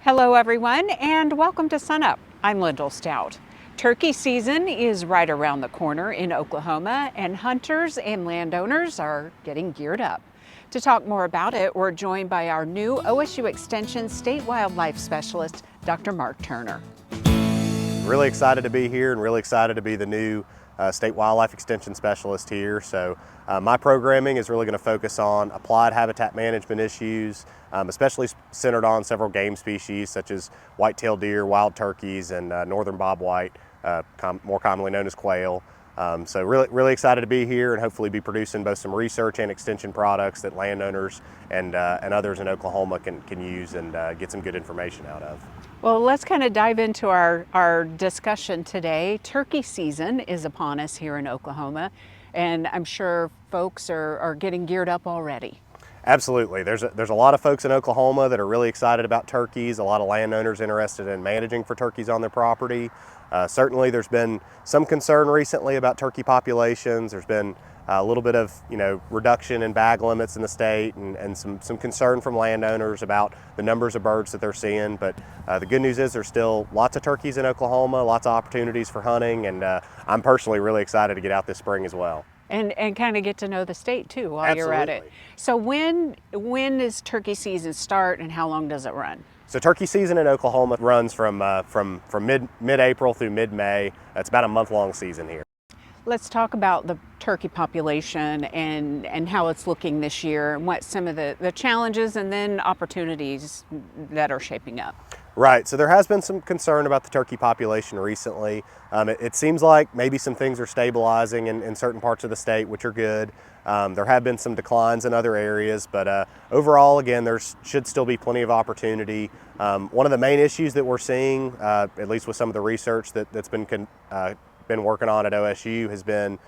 Hello everyone and welcome to Sunup. I'm Lyndall Stout. Turkey season is right around the corner in Oklahoma and hunters and landowners are getting geared up. To talk more about it, we're joined by our new OSU Extension State Wildlife Specialist, Dr. Mark Turner. Really excited to be here and really excited to be the new State Wildlife Extension Specialist here. So my programming is really going to focus on applied habitat management issues, especially centered on several game species such as white-tailed deer, wild turkeys, and northern bobwhite, more commonly known as quail. So really excited to be here and hopefully be producing both some research and extension products that landowners and others in Oklahoma can use and get some good information out of. Well, let's kind of dive into our discussion today. Turkey season is upon us here in Oklahoma, and I'm sure folks are getting geared up already. Absolutely. There's a lot of folks in Oklahoma that are really excited about turkeys, a lot of landowners interested in managing for turkeys on their property. Certainly there's been some concern recently about turkey populations. There's been a little bit of reduction in bag limits in the state and some concern from landowners about the numbers of birds that they're seeing. But the good news is there's still lots of turkeys in Oklahoma, lots of opportunities for hunting, and I'm personally really excited to get out this spring as well. And kind of get to know the state too while Absolutely. You're at it. So when does turkey season start and how long does it run? So turkey season in Oklahoma runs from mid-April through mid-May. It's about a month-long season here. Let's talk about the turkey population and how it's looking this year and what some of the challenges and then opportunities that are shaping up. Right, so there has been some concern about the turkey population recently. It seems like maybe some things are stabilizing in certain parts of the state, which are good. There have been some declines in other areas, but overall, again, there should still be plenty of opportunity. One of the main issues that we're seeing, at least with some of the research that's been working on at OSU, has been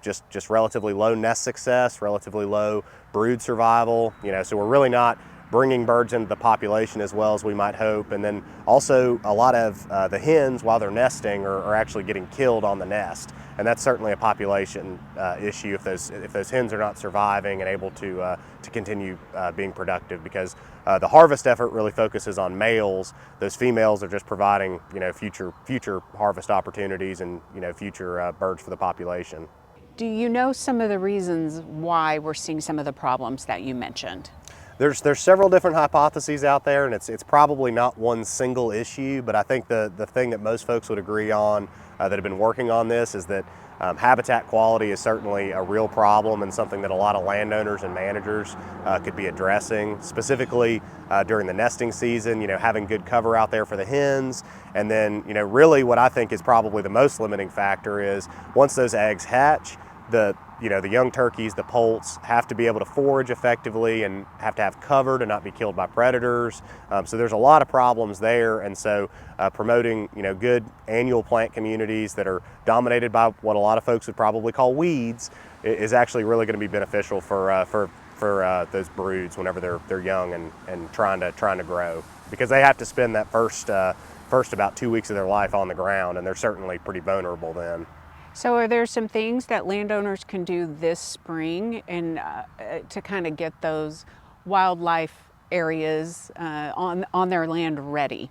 just relatively low nest success, relatively low brood survival. So we're really not bringing birds into the population as well as we might hope. And then also a lot of the hens, while they're nesting, are actually getting killed on the nest. And that's certainly a population issue if those hens are not surviving and able to continue being productive, because the harvest effort really focuses on males. Those females are just providing future harvest opportunities and future birds for the population. Do you know some of the reasons why we're seeing some of the problems that you mentioned? There's several different hypotheses out there, and it's probably not one single issue, but I think the thing that most folks would agree on that have been working on this is that habitat quality is certainly a real problem and something that a lot of landowners and managers could be addressing, specifically during the nesting season, having good cover out there for the hens. And then, really what I think is probably the most limiting factor is once those eggs hatch, the young turkeys, the poults, have to be able to forage effectively and have to have cover to not be killed by predators. So there's a lot of problems there, and so promoting good annual plant communities that are dominated by what a lot of folks would probably call weeds is actually really going to be beneficial for those broods whenever they're young and trying to grow, because they have to spend that first about 2 weeks of their life on the ground, and they're certainly pretty vulnerable then. So are there some things that landowners can do this spring and to kind of get those wildlife areas on their land ready?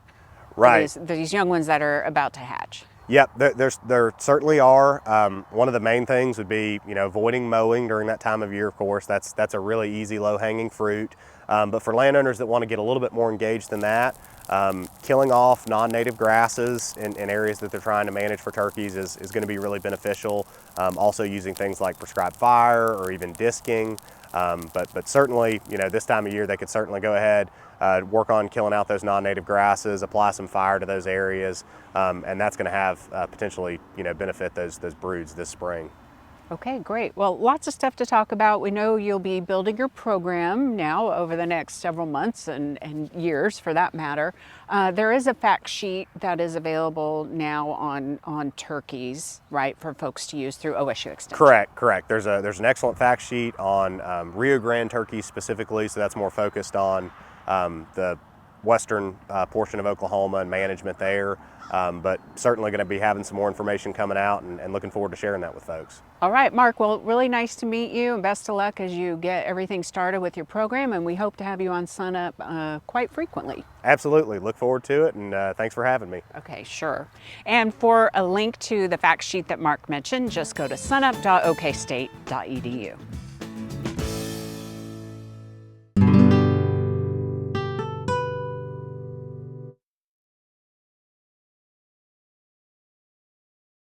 Right. These young ones that are about to hatch. Yep, there certainly are. One of the main things would be avoiding mowing during that time of year. Of course, that's a really easy low-hanging fruit. But for landowners that want to get a little bit more engaged than that, killing off non-native grasses in areas that they're trying to manage for turkeys is going to be really beneficial. Also using things like prescribed fire or even disking. But certainly, this time of year they could certainly go ahead, work on killing out those non-native grasses, apply some fire to those areas, and that's going to have potentially benefit those broods this spring. Okay, great. Well, lots of stuff to talk about. We know you'll be building your program now over the next several months and years for that matter. There is a fact sheet that is available now on turkeys, right, for folks to use through OSU Extension. Correct. There's an excellent fact sheet on Rio Grande turkeys specifically, so that's more focused on the western portion of Oklahoma and management there. But certainly going to be having some more information coming out and looking forward to sharing that with folks. All right, Mark, well, really nice to meet you, and best of luck as you get everything started with your program, and we hope to have you on Sunup quite frequently. Absolutely, look forward to it, and thanks for having me. Okay, sure. And for a link to the fact sheet that Mark mentioned, just go to sunup.okstate.edu.